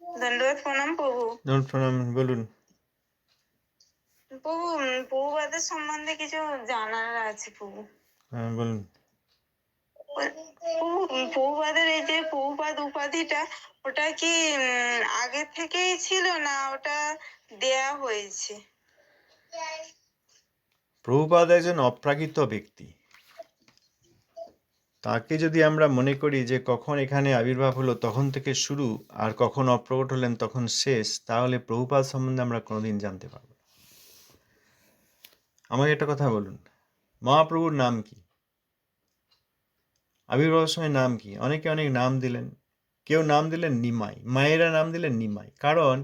দণ্ডবত প্রণাম প্রভু। প্রণাম, বলুন। প্রভু, প্রভুপাদের সম্বন্ধে কিছু জানার আছে প্রভু। হ্যাঁ, বলুন। প্রভু, প্রভুপাদের এই যে প্রভুপাদ উপাধিটা, ওটা কি আগে থেকেই ছিল না ওটা দেয়া হয়েছে? প্রভুপাদ একজন অপ্রাকৃত ব্যক্তি। তাকে যদি আমরা মনে করি যে কখন এখানে আবির্ভাব হলো তখন থেকে শুরু, আর কখন অপ্রকট হলেন তখন শেষ, তাহলে প্রভুপাদ সম্বন্ধে আমরা কোনোদিন জানতে পারব না। আমাকে একটা কথা বলুন, মহাপ্রভুর নাম কি? আবির্ভাবের সময় নাম কি? অনেকে অনেক নাম দিলেন। কেউ নাম দিলেন নিমাই, মায়েরা নাম দিলেন নিমাই। কারণ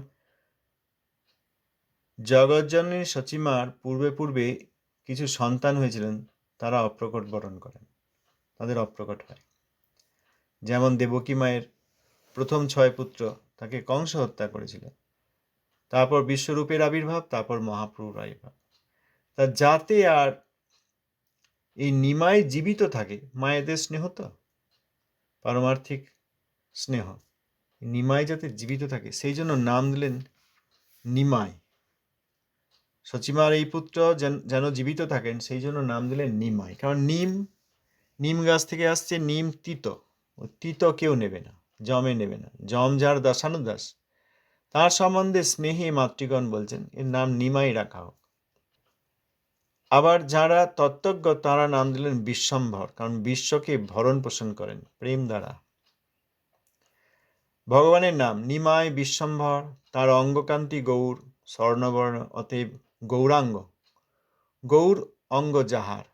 জগজ্জননী সচিমার পূর্বে পূর্বে কিছু সন্তান হয়েছিলেন, তারা অপ্রকট বরণ করেন, তাদের অপ্রকট হয়। যেমন দেবকী মায়ের প্রথম 6 পুত্র, তাকে কংস হত্যা করেছিল। তারপর বিশ্বরূপের আবির্ভাব, তারপর মহাপ্রভুর আবির্ভাব। তা যাতে আর এই নিমাই জীবিত থাকে, মায়েদের স্নেহ তো পারমার্থিক স্নেহ, নিমাই যাতে জীবিত থাকে সেই জন্য নাম দিলেন নিমাই। সচিমার এই পুত্র যেন জীবিত থাকেন সেই জন্য নাম দিলেন নিমাই। কারণ নিম গাছ থেকে আসছে, নিম তিত, তিত কেউ নেবে না, জমে নেবে না। জম যার দাসানুদাস, তার সম্বন্ধে স্নেহী মাতৃগণ বলছেন এর নাম নিমাই রাখা হোক। আবার যারা তত্ত্বজ্ঞ তারা নাম দিলেন বিশ্বম্ভর, কারণ বিশ্বকে ভরণ পোষণ করেন প্রেম দ্বারা। ভগবানের নাম নিমাই, বিশ্বম্ভর, তার অঙ্গকান্তি গৌর, স্বর্ণবর্ণ, অতএব গৌরাঙ্গ। গৌর অঙ্গ যাহার,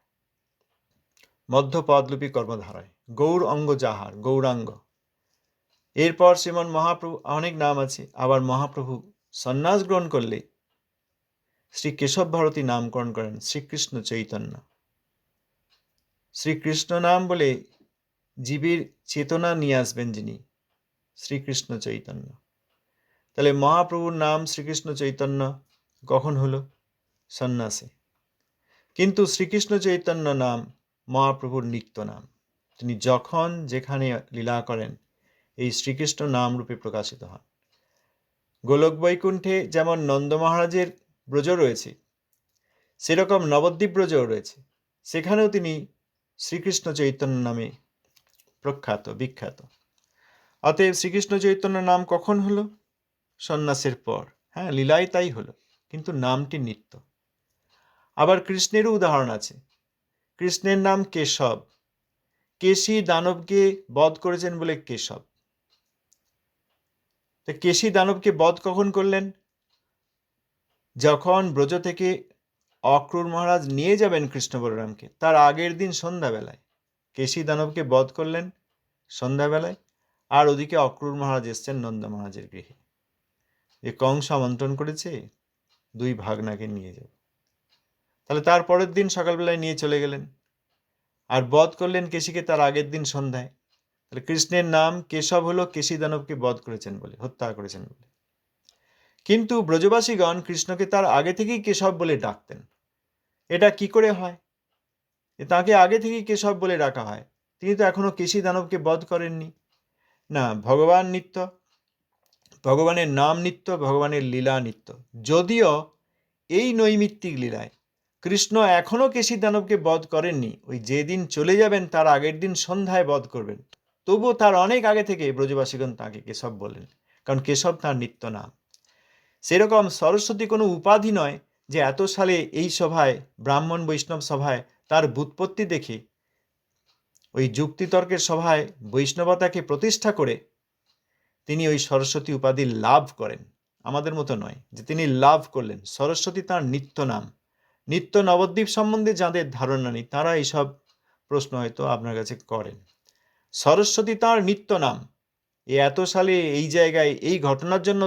মধ্যপদলুপী কর্মধারায়, গৌর অঙ্গ যাহার, গৌরাঙ্গ। এরপর শ্রীমন মহাপ্রভু, অনেক নাম আছে। আবার মহাপ্রভু সন্ন্যাস গ্রহণ করলে শ্রী কেশব ভারতী নামকরণ করেন শ্রীকৃষ্ণ চৈতন্য। শ্রীকৃষ্ণ নাম বলে জীবের চেতনা নিয়ে আসবেন যিনি, শ্রীকৃষ্ণ চৈতন্য। তাহলে মহাপ্রভুর নাম শ্রীকৃষ্ণ চৈতন্য কখন হলো? সন্ন্যাসে। কিন্তু শ্রীকৃষ্ণ চৈতন্য নাম মহাপ্রভুর নিত্য নাম। তিনি যখন যেখানে লীলা করেন এই শ্রীকৃষ্ণ নাম রূপে প্রকাশিত হন। গোলক বৈকুণ্ঠে যেমন নন্দ মহারাজের ব্রজ রয়েছে, সেরকম নবদ্বীপ ব্রজও রয়েছে, সেখানেও তিনি শ্রীকৃষ্ণ চৈতন্য নামে প্রখ্যাত, বিখ্যাত। অতএব শ্রীকৃষ্ণ চৈতন্য নাম কখন হলো? সন্ন্যাসের পর। হ্যাঁ, লীলাই তাই হলো, কিন্তু নামটি নিত্য। আবার কৃষ্ণেরও উদাহরণ আছে। কৃষ্ণের নাম কেশব, কেশী দানবকে বধ করেছেন বলে কেশব। তো কেশী দানবকে বধ কখন করলেন? যখন ব্রজ থেকে অক্রূর মহারাজ নিয়ে যাবেন কৃষ্ণ বলরামকে, তার আগের দিন সন্ধ্যাবেলায় কেশী দানবকে বধ করলেন সন্ধ্যাবেলায়। আর ওদিকে অক্রূর মহারাজ এসছেন নন্দ মহারাজের গৃহে, যে কংস আমন্ত্রণ করেছে 2 ভাগনাকে নিয়ে যাবে। তাহলে তার পরের দিন সকালবেলায় নিয়ে চলে গেলেন, আর বধ করলেন কেশীকে তার আগের দিন সন্ধ্যায়। তাহলে কৃষ্ণের নাম কেশব হলো কেশী দানবকে বধ করেছেন বলে, হত্যা করেছেন বলে। কিন্তু ব্রজবাসীগণ কৃষ্ণকে তার আগে থেকেই কেশব বলে ডাকতেন। এটা কি করে হয়? তাকে আগে থেকেই কেশব বলে ডাকা হয়, তিনি তো এখনো কেশী দানবকে বধ করেননি। না, ভগবান নিত্য, ভগবানের নাম নিত্য, ভগবানের লীলা নিত্য। যদিও এই নৈমিত্তিক লীলায় কৃষ্ণ এখনো কেশী দানবকে বধ করেননি, ওই যেদিন চলে যাবেন তার আগের দিন সন্ধ্যায় বধ করবেন, তবুও তার অনেক আগে থেকে ব্রজবাসীগণ তাকে কেশব বলেন, কারণ কেশব তার নিত্য নাম। সেরকম সরস্বতী কোনো উপাধি নয় যে এত সালে এই সভায়, ব্রাহ্মণ বৈষ্ণব সভায় তার ব্যুৎপত্তি দেখে ওই যুক্তিতর্কের সভায় বৈষ্ণবতাকে প্রতিষ্ঠা করে তিনি ওই সরস্বতী উপাধি লাভ করেন। আমাদের মতো নয় যে তিনি লাভ করলেন। সরস্বতী তাঁর নিত্য নাম। নিত্য নবদ্বীপ সম্বন্ধে যাদের ধারণা নেই তারা এইসব প্রশ্ন হয়তো আপনার কাছে করেন। সরস্বতী তাঁর নিত্য নাম। এত সালে এই জায়গায় এই ঘটনার জন্য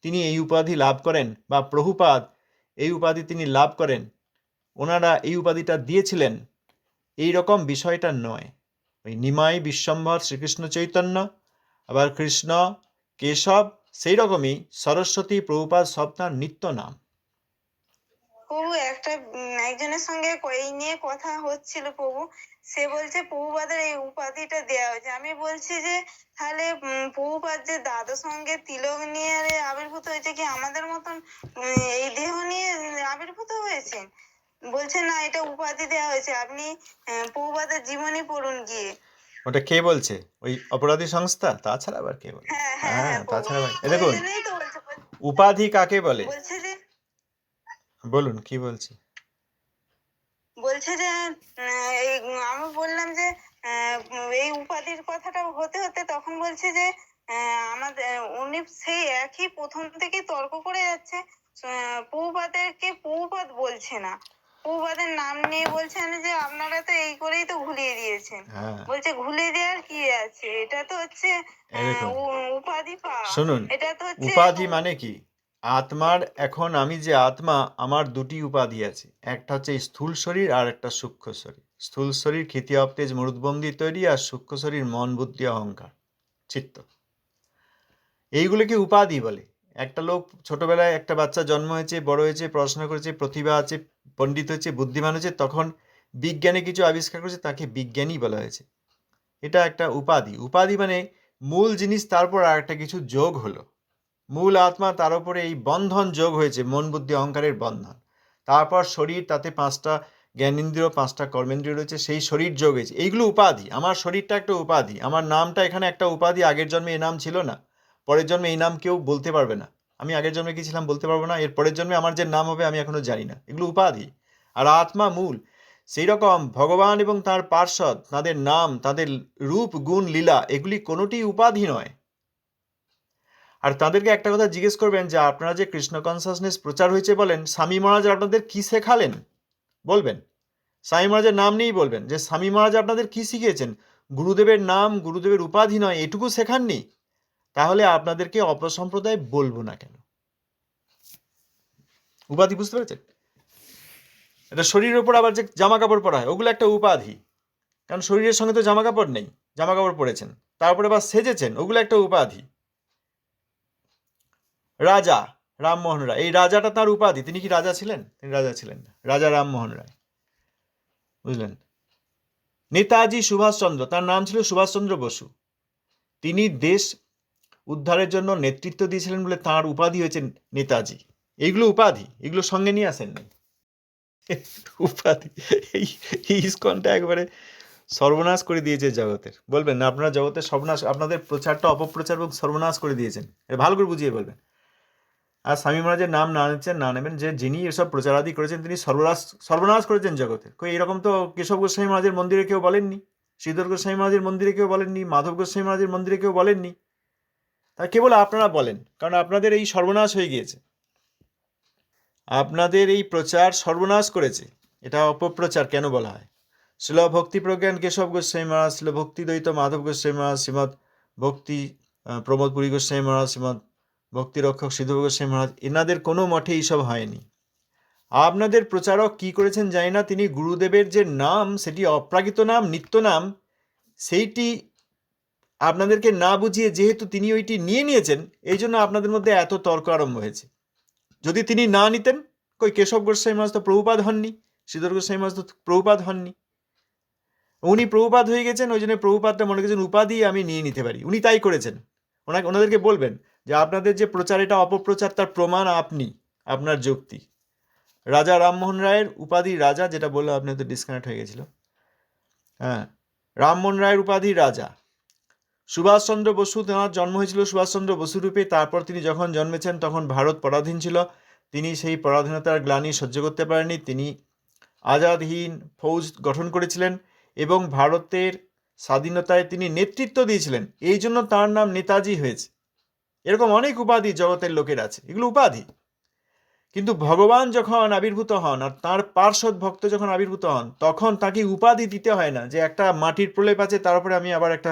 তিনি এই উপাধি লাভ করেন, বা প্রভুপাদ এই উপাধি তিনি লাভ করেন, ওনারা এই উপাধিটা দিয়েছিলেন, এই রকম বিষয়টা নয়। ওই নিমাই, বিশ্বম্ভর, শ্রীকৃষ্ণ চৈতন্য, আবার কৃষ্ণ, কেশব, সেই রকমই সরস্বতী, প্রভুপাদ সব তার নিত্য নাম। প্রভু একটা একজনের সঙ্গে এই নিয়ে কথা হচ্ছিল প্রভু, সে বলছে প্রভুপাদের এই উপাধিটা দেওয়া হয়েছে। আমি বলছি যে তাহলে প্রভুপাদ যে দাদা সঙ্গে তিলক নিয়ে আবির্ভূত হয়েছে কি আমাদের মতন এই দেহ নিয়ে আবির্ভূত হয়েছে? বলছে না, এটা উপাধি দেওয়া হয়েছে, আপনি প্রভুপাদের জীবনী পড়ুন গিয়ে। ওটা কে বলছে? ওই অপরাধী সংস্থা? তাছাড়া আবার কে বলে? হ্যাঁ হ্যাঁ হ্যাঁ, হ্যাঁ প্রভু, তাছাড়া আবার ওই দেখুন, জন্যই তো বলছে। উপাধি কাকে বলে? বলছে যে বলুন কি বলছি। বলছে যে এই আমি বললাম যে এই উপাধির কথাটা হতে হতে তখন বলছে যে আমাদের উনি সেই একই প্রথম থেকে তর্ক করে যাচ্ছে। প্রভুপাদেরকে প্রভুপাদ বলছে না, প্রভুপাদের নাম নিয়ে বলছেন যে আপনারা তো এই করেই তো ঘুলিয়ে দিয়েছেন। হ্যাঁ, বলছে ঘুলিয়ে দেওয়ার কি আছে, এটা তো হচ্ছে এই দেখুন, উপাধি পাওয়া। শুনুন, এটা তো হচ্ছে উপাধি মানে কি? আত্মার, এখন আমি যে আত্মা, আমার দুটি উপাধি আছে, একটা হচ্ছে স্থূল শরীর আর একটা সূক্ষ্ম শরীর। স্থূল শরীর ক্ষিতি অবতেজ মরুদ্বন্দি তৈরি, আর সূক্ষ্ম শরীর মন বুদ্ধি অহংকার চিত্ত, এইগুলোকে উপাধি বলে। একটা লোক ছোটবেলায়, একটা বাচ্চা জন্ম হয়েছে, বড় হয়েছে, পড়াশোনা করেছে, প্রতিভা আছে, পণ্ডিত হয়েছে, বুদ্ধিমান হয়েছে, তখন বিজ্ঞানে কিছু আবিষ্কার করেছে, তাকে বিজ্ঞানী বলা হয়েছে। এটা একটা উপাধি। উপাধি মানে মূল জিনিস, তারপর আর একটা কিছু যোগ হলো, মূল আত্মা, তার উপরে এই বন্ধন যোগ হয়েছে, মন বুদ্ধি অহংকারের বন্ধন। তারপর শরীর, তাতে 5টা জ্ঞানেন্দ্রিয়, 5টা কর্মেন্দ্রিয় রয়েছে, সেই শরীর যোগ হয়েছে। এইগুলো উপাধি। আমার শরীরটা একটা উপাধি, আমার নামটা এখানে একটা উপাধি। আগের জন্মে এই নাম ছিল না, পরের জন্মে এই নাম কেউ বলতে পারবে না। আমি আগের জন্মে কি ছিলাম বলতে পারবো না, এর পরের জন্মে আমার যে নাম হবে আমি এখনো জানি না। এগুলো উপাধি। আর আত্মা মূল। সেই রকম ভগবান এবং তার পার্ষদ, তাদের নাম, তাদের রূপ, গুণ, লীলা, এগুলি কোনোটি উপাধি নয়। আর তাদেরকে একটা কথা জিজ্ঞেস করবেন যে আপনারা যে কৃষ্ণ কনসাসনেস প্রচার হয়েছে বলেন, স্বামী মহারাজ আপনাদের কি শেখালেন? বলবেন। স্বামী মহারাজের নাম নিয়েই বলবেন যে স্বামী মহারাজ আপনাদের কি শিখিয়েছেন? গুরুদেবের নাম, গুরুদেবের উপাধি নয়, এটুকু শেখাননি? তাহলে আপনাদেরকে অপসম্প্রদায় বলবো না কেন? উপাধি বুঝতে পেরেছেন? এটা শরীরের উপর আবার যে জামা কাপড় পরা হয়, ওগুলো একটা উপাধি। কারণ শরীরের সঙ্গে তো জামা কাপড় নেই, জামা কাপড় পরেছেন, তারপরে আবার সেজেছেন, ওগুলো একটা উপাধি। রাজা রামমোহন রায়, এই রাজাটা তার উপাধি। তিনি কি রাজা ছিলেন? তিনি রাজা ছিলেন না। রাজা রামমোহন রায়, বুঝলেন? নেতাজি সুভাষচন্দ্র, তার নাম ছিল সুভাষচন্দ্র বসু। তিনি দেশ উদ্ধারের জন্য নেতৃত্ব দিয়েছিলেন বলে তার উপাধি হয়েছে নেতাজি। এইগুলো উপাধি, এগুলো সঙ্গে নিয়ে আসেননি। উপাধি। এই ইস্কনটা একবারে সর্বনাশ করে দিয়েছে জগতের। বলবেন না আপনারা জগতের সর্বনাশ, আপনাদের প্রচারটা অপপ্রচার এবং সর্বনাশ করে দিয়েছেন। এটা ভালো করে বুঝিয়ে বলবেন। আর স্বামী মহারাজের নাম না নিচ্ছেন, না নেবেন, যে যিনি এসব প্রচারাদি করেছেন তিনি সর্বনাশ করেছেন জগতের। এরকম তো কেশব গোস্বামী মহারাজের মন্দিরে কেউ বলেননি, শ্রীধর গোস্বামী মহারাজের মন্দিরে কেউ বলেননি, মাধব গোস্বামী মহারাজের মন্দিরে কেউ বলেননি। তা কেবল আপনারা বলেন, কারণ আপনাদের এই সর্বনাশ হয়ে গিয়েছে। আপনাদের এই প্রচার সর্বনাশ করেছে। এটা অপপ্রচার কেন বলা হয়? শিল ভক্তি প্রজ্ঞান কেশব গোস্বামী মহারাজ, শিল ভক্তি দ্বৈত মাধব গোস্বামী মহারাজ, শ্রীমৎ ভক্তি প্রমোদ পুরী গোস্বামী মহারাজ, শ্রীমৎ ভক্তি রক্ষক সিদ্ধ গোস্বামী মহারাজ, এনাদের কোনো মঠে এইসব হয়নি। আপনাদের প্রচারক কি করেছেন জানি না, তিনি গুরুদেবের যে নাম, সেটি অপ্রাকৃত নাম, নিত্য নাম, সেইটি আপনাদেরকে না বুঝিয়ে যেহেতু তিনি ওইটি নিয়ে নিয়েছেন, এই জন্য আপনাদের মধ্যে এত তর্ক আরম্ভ হয়েছে। যদি তিনি না নিতেন, কেশব গোস্বামী মহারাজ তো প্রভুপাদ হননি, শ্রীধর গোস্বামী মহারাজ তো প্রভুপাদ হননি। উনি প্রভুপাদ হয়ে গেছেন, ওই জন্য প্রভুপাদটা মনে করেছেন উপাধি আমি নিয়ে নিতে পারি। উনি তাই করেছেন। ওনাদেরকে বলবেন যে আপনাদের যে প্রচার, এটা অপপ্রচার, তার প্রমাণ আপনি, আপনার যুক্তি। রাজা রামমোহন রায়ের উপাধি রাজা, যেটা বললো আপনি তো ডিসকানেক্ট হয়ে গেছিল। হ্যাঁ, রামমোহন রায়ের উপাধি রাজা। সুভাষচন্দ্র বসু, তেনার জন্ম হয়েছিল সুভাষচন্দ্র বসু রূপে। তারপর তিনি যখন জন্মেছেন তখন ভারত পরাধীন ছিল। তিনি সেই পরাধীনতার গ্লানি সহ্য করতে পারেননি। তিনি আজাদ হিন্দ ফৌজ গঠন করেছিলেন এবং ভারতের স্বাধীনতায় তিনি নেতৃত্ব দিয়েছিলেন। এই জন্য তার নাম নেতাজি হয়েছে। এরকম অনেক উপাধি জগতের লোকের আছে, এগুলো উপাধি। কিন্তু ভগবান যখন আবির্ভূত হন আর তার পার্শ্বদ ভক্ত যখন আবির্ভূত হন, তখন তাকে উপাধি দিতে হয় না যে একটা মাটির প্রলেপ আছে, তার উপরে আমি আবার একটা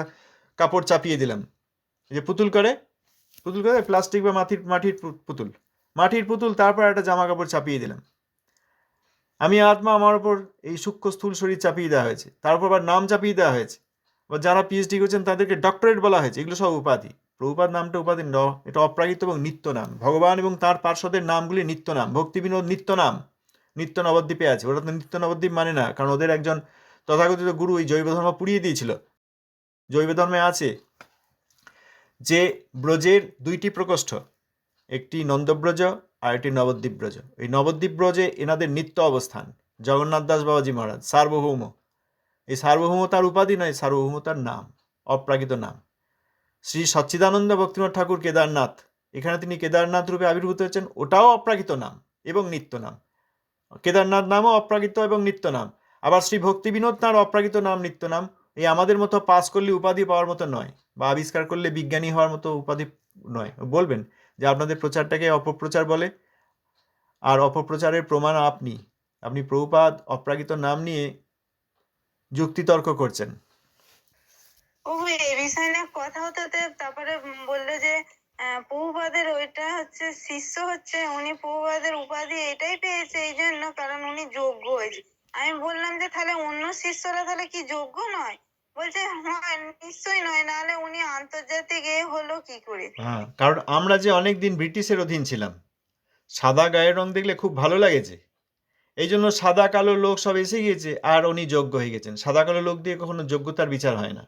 কাপড় চাপিয়ে দিলাম। যে পুতুল করে প্লাস্টিক বা মাটির পুতুল, তারপর একটা জামা কাপড় চাপিয়ে দিলাম। আমি আত্মা, আমার ওপর এই সূক্ষ্ম স্থূল শরীর চাপিয়ে দেওয়া হয়েছে, তারপর আবার নাম চাপিয়ে দেওয়া হয়েছে। বা যারা পিএইচডি করছেন তাদেরকে ডক্টরেট বলা হয়েছে। এগুলো সব উপাধি। প্রভুপাদ নামটা উপাধি ন, এটা অপ্রাকৃত এবং নিত্য নাম। ভগবান এবং তার পার্শ্বদের নামগুলি নিত্য নাম। ভক্তি বিনোদ নিত্য নাম, নিত্য নবদ্বীপে আছে। ওরা তো নিত্য নবদ্বীপ মানে না, কারণ ওদের একজন তথাকথিত গুরু এই জৈব ধর্ম পুড়িয়ে দিয়েছিল। জৈব ধর্মে আছে যে ব্রজের 2টি প্রকোষ্ঠ, একটি নন্দব্রজ আর একটি নবদ্বীপ ব্রজ। এই নবদ্বীপ ব্রজে এনাদের নিত্য অবস্থান। জগন্নাথ দাস বাবাজি মহারাজ সার্বভৌম। এই সার্বভৌমতার উপাধি নয়, সার্বভৌমতার নাম, অপ্রাকৃত নাম। শ্রী সচ্চিদানন্দ ভক্তিনাথ ঠাকুর কেদারনাথ, এখানে তিনি কেদারনাথ রূপে আবির্ভূত হয়েছেন, ওটাও অপ্রাকৃত নাম এবং নিত্য নাম। কেদারনাথ নামও অপ্রাকৃত এবং নিত্য নাম। আবার শ্রী ভক্তি বিনোদ তাঁর অপ্রাকৃত নাম, নিত্য নাম। এই আমাদের মতো পাস করলে উপাধি পাওয়ার মতো নয়, বা আবিষ্কার করলে বিজ্ঞানী হওয়ার মতো উপাধি নয়। বলবেন যে আপনাদের প্রচারটাকে অপপ্রচার বলে, আর অপপ্রচারের প্রমাণ আপনি প্রভুপাদ অপ্রাকৃত নাম নিয়ে যুক্তিতর্ক করছেন। ও এই বিষয় নিয়ে কথা হতে হতে তারপরে বললো যে প্রভুপাদের ওইটা হচ্ছে শিষ্য হচ্ছে, উনি প্রভুপাদের উপাধি এটাই পেয়েছে এই জন্য কারণ উনি যোগ্য হয়েছে। আমি বললাম যে তাহলে অন্য শিষ্যরা তাহলে কি যোগ্য নয়? বলছে হ্যাঁ নিশ্চয়ই নয়, নাহলে উনি আন্তর্জাতিক হলো কি করে? হ্যাঁ, কারণ আমরা যে অনেকদিন ব্রিটিশের অধীন ছিলাম, সাদা গায়ের রং দেখলে খুব ভালো লাগেছে, এই জন্য সাদা কালো লোক সব এসে গিয়েছে আর উনি যোগ্য হয়ে গেছেন। সাদা কালো লোক দিয়ে কখনো যোগ্যতার বিচার হয় না।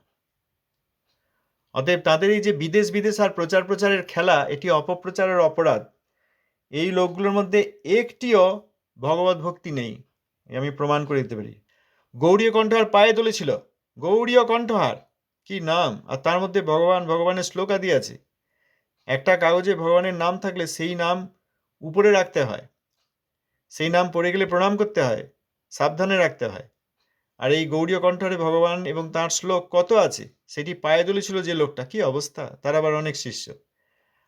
অতএব তাদের এই যে বিদেশ আর প্রচারের খেলা, এটি অপপ্রচারের অপরাধ। এই লোকগুলোর মধ্যে একটিও ভগবত ভক্তি নেই, আমি প্রমাণ করে দিতে পারি। গৌড়ীয় কণ্ঠহার পায়ে তুলেছিল, গৌড়ীয় কণ্ঠহার কি নাম, আর তার মধ্যে ভগবানের শ্লোকাদি আছে। একটা কাগজে ভগবানের নাম থাকলে সেই নাম উপরে রাখতে হয়, সেই নাম পড়ে গেলে প্রণাম করতে হয়, সাবধানে রাখতে হয়। আর এই গৌড়ীয় কণ্ঠহারে ভগবান এবং তাঁর শ্লোক কত আছে, সেটি পায়ে তুলেছিল যে লোকটা, কি অবস্থা! তার আবার অনেক শিষ্য।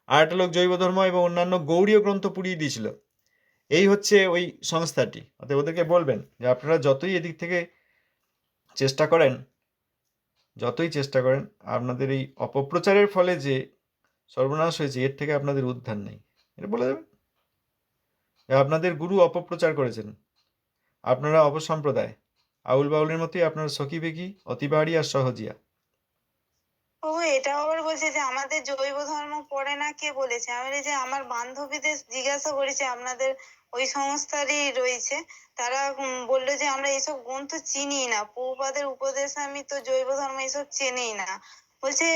আর একটা লোক জৈব ধর্ম এবং অন্যান্য গৌড়ীয় গ্রন্থ পুড়িয়ে দিয়েছিল। এই হচ্ছে ওই সংস্থাটি। অতএব ওদেরকে বলবেন যে আপনারা যতই এদিক থেকে চেষ্টা করেন, আপনাদের এই অপপ্রচারের ফলে যে সর্বনাশ হয়েছে, এর থেকে আপনাদের উদ্ধার নেই। এটা বলে দেবেন যে আপনাদের গুরু অপপ্রচার করেছেন, আপনারা অপসম্প্রদায়, আউল বাউলের মতোই আপনারা সখী বেগি, অতিবাড়ি আর সহজিয়া। ও এটাও আবার বলছে যে আমাদের জৈব ধর্ম পড়ে না, কে বলেছে? আমি বলি যে আমার বান্ধবীদের জিজ্ঞাসা করেছি, আপনাদের ওই সংস্থারই রয়েছে, তারা বললো যে আমরা এইসব গ্রন্থ চিনি না, প্রভুপাদের উপদেশ আমি তো জৈব ধর্ম এইসব চেনেই না। বলছে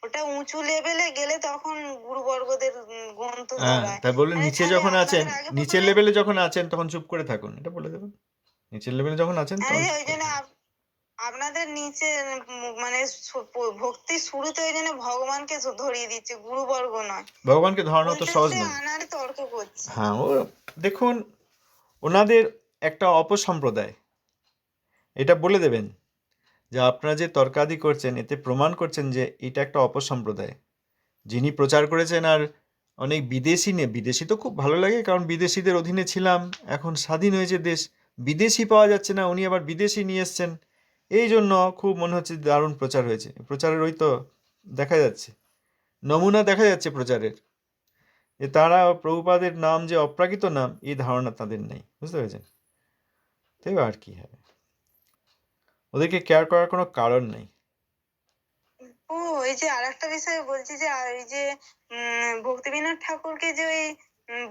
ওটা উঁচু লেভেলে গেলে তখন গুরুবর্গদের গ্রন্থ ধরায়। তাই বললেন আরে নিচে তাহলে যখন আছেন, আপনাদের আগে নিচের প্রথমে লেভেলে যখন আছেন তখন চুপ করে থাকুন, এটা বলে দেবেন। নিচের লেভেলে যখন আছেন আরে তখন চুপ ওই করে জন্য থাকুন। আপনাদের নিচে মানে ভক্তির শুরুতে ওই জন্য ভগবানকে ধরিয়ে দিচ্ছে, গুরুবর্গ নয়। ভগবানকে ধরানো তো সহজ বলতেছে নয়। আনারে তর্ক করছে। হ্যাঁ, ও দেখুন, ওনাদের একটা অপসম্প্রদায়, এটা বলে দেবেন যে আপনারা যে তর্কাদি করছেন এতে প্রমাণ করছেন যে এটা একটা অপসম্প্রদায়। যিনি প্রচার করেছেন, আর অনেক বিদেশি তো খুব ভালো লাগে, কারণ বিদেশিদের অধীনে ছিলাম, এখন স্বাধীন হয়েছে দেশ, বিদেশি পাওয়া যাচ্ছে না, উনি আবার বিদেশি নিয়ে এসছেন, এই জন্য খুব মনে হচ্ছে দারুণ প্রচার হয়েছে। প্রচারের ওই তো দেখা যাচ্ছে, নমুনা দেখা যাচ্ছে প্রচারের, যে তারা প্রভুপাদের নাম যে অপ্রাকৃত নাম, এই ধারণা তাদের নেই, বুঝতে পেরেছেন? তাই আর কি হবে, ওদেরকে কেয়ার করার কোনো কারণ নেই। ও এই যে আরেকটা বিষয় বলছি যে এই যে ভক্তিবিনোদ ঠাকুরকে যে ওই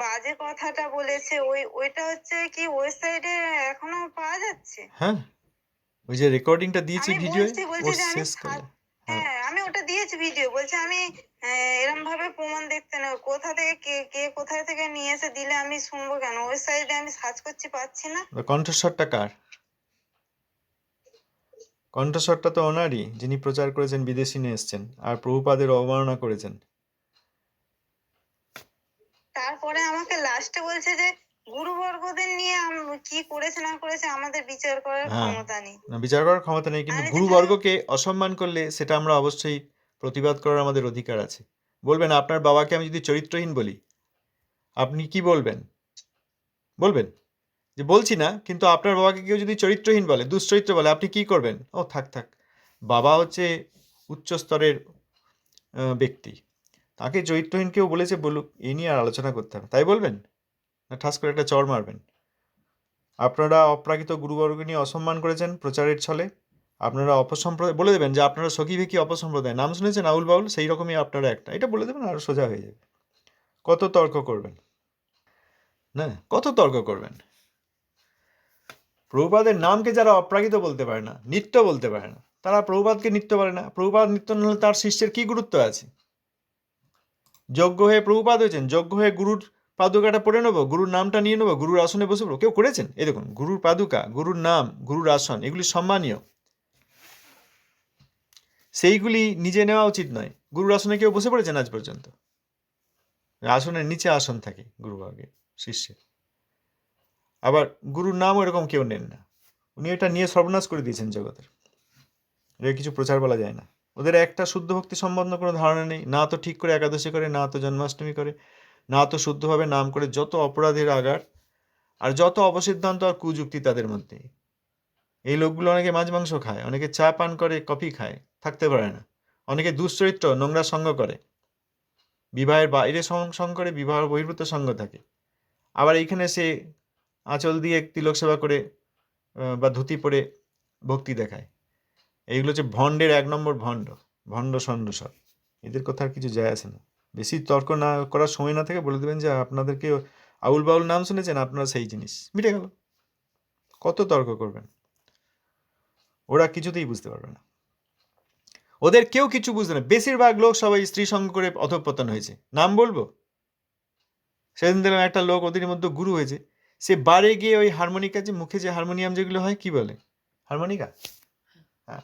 বাজে কথাটা বলেছে, ওইটা হচ্ছে কি ওয়েবসাইটে এখনো পাওয়া যাচ্ছে? হ্যাঁ, ওই যে রেকর্ডিংটা দিয়েছি আমি ভিডিওয়ে, বলছি ওর যে আমি শেষ করলে। হ্যাঁ, হ্যাঁ আমি ওটা দিয়েছি ভিডিও, বলছে আমি এরম ভাবে প্রমাণ দেখতে না, কোথা থেকে কে কোথায় থেকে নিয়ে এসে দিলে আমি শুনবো কেন? ওয়েবসাইটে আমি সার্চ করছি, পাচ্ছি না। কণ্ঠস্বরটা কার? কণ্ঠস্বরটা তো ওনারই, যিনি প্রচার করেছেন, বিদেশি নিয়ে এসছেন আর প্রভুপাদের অবমাননা করেছেন। তারপরে আমাকে লাস্টে বলছে যে গুরুবর্গদের নিয়ে কি করেছে না করেছে আমাদের বিচার করার হ্যাঁ, ক্ষমতা নেই। না, বিচার করার ক্ষমতা নেই, কিন্তু আমি যে তাহলে গুরুবর্গকে অসম্মান করলে সেটা আমরা অবশ্যই প্রতিবাদ করার আমাদের অধিকার আছে। বলবেন আপনার বাবাকে আমি যদি চরিত্রহীন বলি, আপনি কি বলবেন? বলবেন যে বলছি না, কিন্তু আপনার বাবাকে কেউ যদি চরিত্রহীন বলে, দুশ্চরিত্র বলে, আপনি কি করবেন? ও থাক, বাবা হচ্ছে উচ্চ স্তরের ব্যক্তি, তাকে চরিত্রহীন কেউ বলেছে বলুক, এই নিয়ে আর আলোচনা করতে হবে, তাই বলবেন? না ঠাস করে একটা চড় মারবেন? আপনারা অপ্রাকৃত গুরুবর্গ নিয়ে অসম্মান করেছেন প্রচারের ছলে, আপনারা অপসম্প্রদায়, বলে দেবেন যে আপনারা সখী ভেকি অপসম্প্রদায়, নাম শুনেছেন আউল বাউল, সেই রকমই আপনারা একটা, এটা বলে দেবেন আর সোজা হয়ে যাবে। কত তর্ক করবেন? না, কত তর্ক করবেন? প্রভুপাদের নামকে যারা অপ্রাকৃত বলতে পারে না, নিত্য বলতে পারে না, তারা প্রভুপাদকে নিত্য বলে না। প্রভুপাদ নিত্য না হলে তার শিষ্যের কি গুরুত্ব আছে? যজ্ঞ হয়ে প্রভুপাদ হয়েছেন, যজ্ঞ হয়ে গুরুর পাদুকাটা পড়ে নেবো, গুরুর নামটা নিয়ে নেবো, গুরুর আসনে বসে পড়বো, কেউ করেছেন? এই দেখুন, গুরুর পাদুকা, গুরুর নাম, গুরুর আসন, এগুলি সম্মানীয়, সেইগুলি নিজে নেওয়া উচিত নয়। গুরুর আসনে কেউ বসে পড়েছেন আজ পর্যন্ত? আসনের নিচে আসন থাকে গুরুভাগে শিষ্যের। আবার গুরুর নামও এরকম কেউ নেন না, উনি এটা নিয়ে সর্বনাশ করে দিয়েছেন জগতের। এর কিছু প্রচার বলা যায় না। ওদের একটা শুদ্ধ ভক্তি সম্বন্ধ কোনো ধারণা নেই, না তো ঠিক করে একাদশী করে, না তো জন্মাষ্টমী করে, না তো শুদ্ধভাবে নাম করে। যত অপরাধের আগার আর যত অবসিদ্ধান্ত আর কুযুক্তি তাদের মধ্যে। এই লোকগুলো অনেকে মাছ মাংস খায়, অনেকে চা পান করে, কফি খায়, থাকতে পারে না। অনেকে দুশ্চরিত্র, নোংরা সঙ্গ করে, বিবাহের বাইরে সঙ্গ করে, বিবাহ বহির্ভূত সঙ্গ থাকে। আবার এইখানে সে আঁচল দিয়ে তিলক সেবা করে বা ধুতি পরে ভক্তি দেখায়। এইগুলো হচ্ছে ভণ্ডের 1 নম্বর ভণ্ড, ভণ্ড ষণ্ড সব। এদের কথা আর কিছু যায় আসে না। বেশি তর্ক না করার সময় না থেকে বলে দেবেন যে আপনাদেরকে আউল বাউল নাম শুনেছেন, আপনারা সেই জিনিস, মিটে গেল। কত তর্ক করবেন? ওরা কিছুতেই বুঝতে পারবে না, ওদের কেউ কিছু বুঝতে না। বেশিরভাগ লোক সবাই স্ত্রী সঙ্গ করে অধঃপতন হয়েছে। নাম বলবো? সেদিন দেখলাম একটা লোক ওদের মধ্যে গুরু হয়েছে, সে বারে গিয়ে ওই হারমোনিকা, যে মুখে যে হারমোনিয়াম যেগুলো হয়, কি বলে, হারমোনিকা,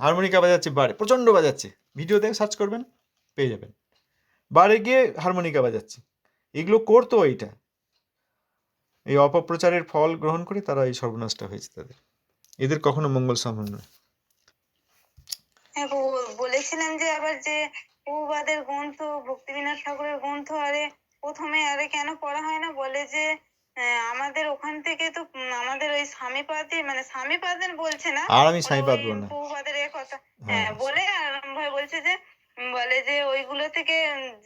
হারমোনিকা বাজাচ্ছে, বারে প্রচণ্ড বাজাচ্ছে। ভিডিও দেখে সার্চ করবেন, পেয়ে যাবেন। বারে গিয়ে হারমোনিকা বাজাচ্ছে। এগুলো করতো এইটা, এই অপপ্রচারের ফল গ্রহণ করে তারা এই সর্বনাশটা হয়েছে তাদের। এদের কখনো মঙ্গল সম্ভব নয়। হ্যাঁ, বলেছিলেন যে আবার যে প্রভুপাদের গ্রন্থ, ভক্তিবিনোদ ঠাকুরের গ্রন্থ আরে প্রথমে আরে কেন পড়া হয় না? বলে যে আমাদের ওখান থেকে তো আমাদের ওই স্বামীপাদই, মানে স্বামীপাদের বলছে না, আর আমি ওরা সাই ওই পাতবো না। প্রভুপাদের এ কথা হ্যাঁ, বলে আর ভাই বলছে যে বলে যে ওইগুলো থেকে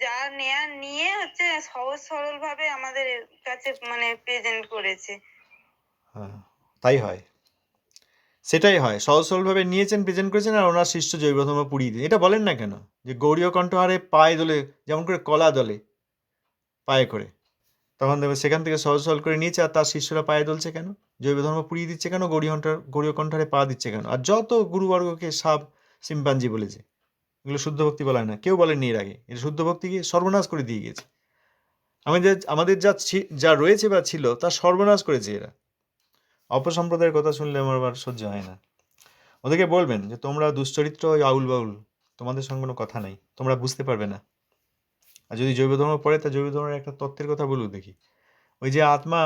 যা নেয়া নিয়ে হচ্ছে সহজ সরল ভাবে আমাদের কাছে মানে প্রেজেন্ট করেছে। হ্যাঁ, তাই হয়, সেটাই হয়। সহজ সরলভাবে নিয়েছেন, প্রেজেন্ট করেছেন, আর ওনার শিষ্য জৈবধর্ম পুড়িয়ে দিন। এটা বলেন না কেন যে গৌড়ীয় কণ্ঠহারে পায়ে দোলে, যেমন করে কলা দলে পায়ে করে, তখন দেখবে সেখান থেকে সহজ সরল করে নিয়েছে, আর তার শিষ্যরা পায়ে দলছে কেন? জৈবধর্ম পুড়িয়ে দিচ্ছে কেন? গৌড়ীয় কণ্ঠহারে পা দিচ্ছে কেন? আর যত গুরুবর্গকে সাব সিম্পাঞ্জি বলেছে, এগুলো শুদ্ধ ভক্তি বলা হয় না। কেউ বলেননি এর আগে। এটা শুদ্ধ ভক্তিকে সর্বনাশ করে দিয়ে গেছে। আমাদের যা রয়েছে বা ছিল, তা সর্বনাশ করেছে এরা। অপসম্প্রদায়ের কথা শুনলে আমার আবার সহ্য হয় না। ওদেরকে বলবেন যে তোমরা দুশ্চরিত্র, ওই আউল বাউল, তোমাদের সঙ্গে কোনো কথা নাই, তোমরা বুঝতে পারবে না। আর যদি জৈব ধর্ম পড়ে, তা জৈব ধর্মের একটা তত্ত্বের কথা বলুক দেখি। ওই যে আত্মা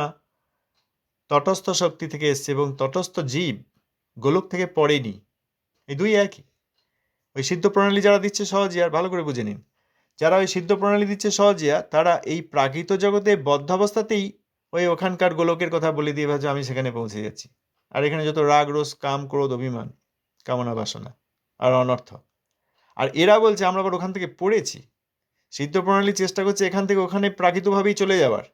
তটস্থ শক্তি থেকে এসছে এবং তটস্থ জীব গোলক থেকে পড়েনি, এই দুই একই। ওই সিদ্ধ প্রণালী যারা দিচ্ছে সহজিয়ার, ভালো করে বুঝে নিন, যারা ওই সিদ্ধ প্রণালী দিচ্ছে সহজিয়া, তারা এই প্রাকৃত জগতে বদ্ধাবস্থাতেই ওই ওখানকার গোলকের কথা বলে দিয়ে ভাবছে আমি সেখানে পৌঁছে যাচ্ছি। আর এখানে যত রাগ, রোষ, কাম, ক্রোধ, অভিমান, কামনা, বাসনা আর অনর্থ। আর এরা বলছে আমরা আবার ওখান থেকে পড়েছি। সিদ্ধ প্রণালী চেষ্টা করছে এখান থেকে ওখানে প্রাকৃতভাবেই চলে যাওয়ার,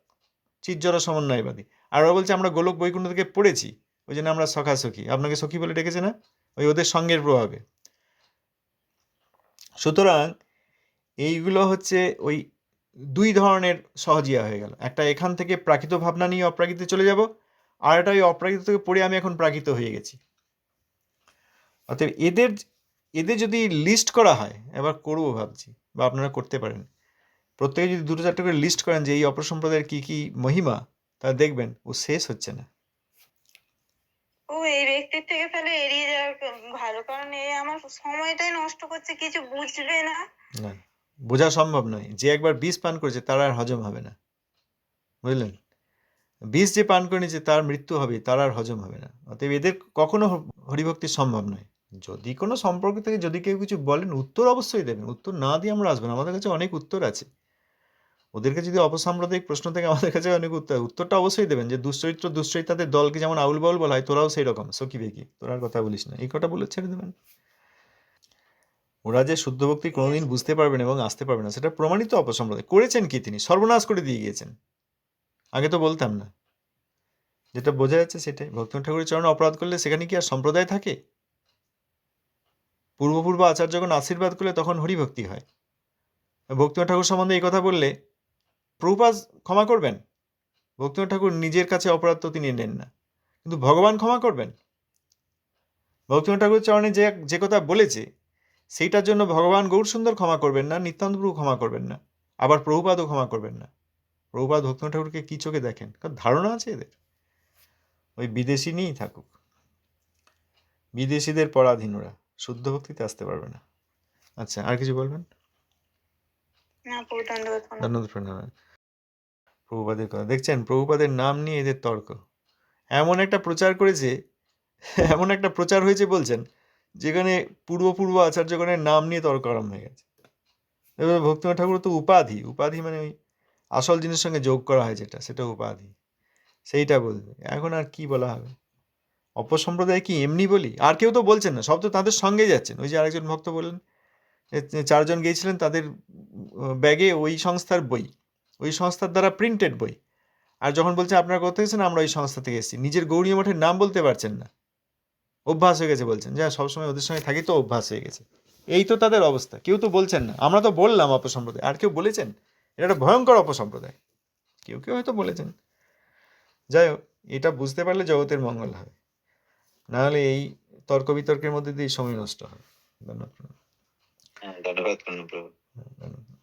চিৎজড় সমন্বয়বাদী। আর ওরা বলছে আমরা গোলক বৈকুণ্ঠ থেকে পড়েছি, ওই জন্য আমরা সখা সখী, আপনাকে সখী বলে ডেকেছে না, ওই ওদের সঙ্গের প্রভাবে। সুতরাং এইগুলো হচ্ছে ওই দুই ধরনের সহজিয়া হয়ে গেল। একটা এখান থেকে প্রাকৃত ভাবনা নিয়ে অপ্রাকৃতে চলে যাব, আর একটা ওই অপ্রাকৃত থেকে পড়ে আমি এখন প্রাকৃত হয়ে গেছি। অতএব এদের যদি লিস্ট করা হয়, এবার করবো ভাবছি, বা আপনারা করতে পারেন, প্রত্যেকে যদি 2-4টা করে লিস্ট করেন যে এই অপসম্প্রদায়ের কী কী মহিমা, তা দেখবেন ও শেষ হচ্ছে না। ও এই ব্যক্তির থেকে তাহলে এড়িয়ে যাওয়া ভালো, কারণ এ আমার সময়টাই নষ্ট করছে, কিছু বুঝবে না। না, বোঝা সম্ভব নয়। যে একবার বিষ পান করেছে তার আর হজম হবে না, বুঝলেন? বিষ যে পান করে নিয়েছে তার মৃত্যু হবে, তার আর হজম হবে না। অতএব এদের কখনো হরিভক্তি সম্ভব নয়। যদি কোনো সম্পর্ক থেকে যদি কেউ কিছু বলেন, উত্তর অবশ্যই দেবেন। উত্তর না দিয়ে আমরা আসবো না, আমাদের কাছে অনেক উত্তর আছে। ওদেরকে যদি অপসাম্প্রদায়িক প্রশ্ন থেকে, আমাদের কাছে অনেক উত্তরটা অবশ্যই দেবেন যে দুশ্চরিত্রাদের দলকে যেমন আউল বাউল বলা হয়, তোরাও সেই রকম সখী বেকি, তোরা আর কথা বলিস না, এই কথা বলে ছেড়ে দেবেন। ওরা যে শুদ্ধ ভক্তি কোনোদিন বুঝতে পারবেন এবং আসতে পারবে না, সেটা প্রমাণিত অপসম্প্রদায়। করেছেন কি তিনি? সর্বনাশ করে দিয়ে গিয়েছেন। আগে তো বলতাম না, যেটা বোঝা যাচ্ছে সেটাই। ভক্তিনাথ ঠাকুরের চরণে অপরাধ করলে সেখানে কি আর সম্প্রদায় থাকে? পূর্ব আচার্য যখন আশীর্বাদ করলে তখন হরিভক্তি হয়। ভক্তিনাথ ঠাকুর সম্বন্ধে এই কথা বললে প্রভুপাদ ক্ষমা করবেন? ভক্তিনাথ ঠাকুর নিজের কাছে অপরাধ তো তিনি নেন না, কিন্তু ভগবান ক্ষমা করবেন? ভক্তিনাথ ঠাকুরের চরণে যে যে কথা বলেছে সেইটার জন্য ভগবান গৌরসুন্দর ক্ষমা করবেন না, নিত্যানন্দ প্রভু ক্ষমা করবেন না, আবার প্রভুপাদও ক্ষমা করবেন না। প্রভুপাদ ভক্তিনাথ ঠাকুরকে কি চোখে দেখেন? কারণ ধারণা আছে এদের, ওই বিদেশি নিয়েই থাকুক, বিদেশিদের পরাধীন ওরা, শুদ্ধ ভক্তিতে আসতে পারবে না। আচ্ছা, আর কিছু বলবেন? না প্রভু, দণ্ডবোধ প্রণাম। ধন্যবাদ, প্রণাম। প্রভুপাদের কথা দেখছেন, প্রভুপাদের নাম নিয়ে এদের তর্ক। এমন একটা প্রচার করেছে, এমন একটা প্রচার হয়েছে বলছেন, যেখানে পূর্ব আচার্যগণের নাম নিয়ে তর্ক আরম্ভ হয়ে গেছে। এবার ভক্তিনাথ ঠাকুর তো উপাধি, উপাধি মানে ওই আসল জিনিসের সঙ্গে যোগ করা হয় যেটা, সেটা উপাধি, সেইটা বলবে। এখন আর কি বলা হবে? অপসম্প্রদায় কি এমনি বলি? আর কেউ তো বলছেন না, সব তো তাদের সঙ্গে যাচ্ছেন। ওই যে আরেকজন ভক্ত বললেন, 4 জন গিয়েছিলেন, তাদের ব্যাগে ওই সংস্থার বই, ওই সংস্থার দ্বারা প্রিন্টেড বই। আর যখন বলছে আপনারা কোথা থেকে এসেছেন, আমরা ওই সংস্থা থেকে এসেছি, নিজের গৌরীয় মঠের নাম বলতে পারছেন না, অভ্যাস হয়ে গেছে বলছেন, যা সবসময় ওদের সঙ্গে থাকি তো অভ্যাস হয়ে গেছে। এই তো তাদের অবস্থা। কেউ তো বলছেন না, আমরা তো বললাম অপসম্প্রদায়, আর কেউ বলেছেন? এটা একটা ভয়ঙ্কর অপসম্প্রদায়। কেউ কেউ হয়তো বলেছেন। যাই হোক, এটা বুঝতে পারলে জগতের মঙ্গল হবে, নাহলে এই তর্ক বিতর্কের মধ্যে দিয়ে সময় নষ্ট হয়। ধন্যবাদ। ধন্যবাদ প্রভু। ধন্যবাদ।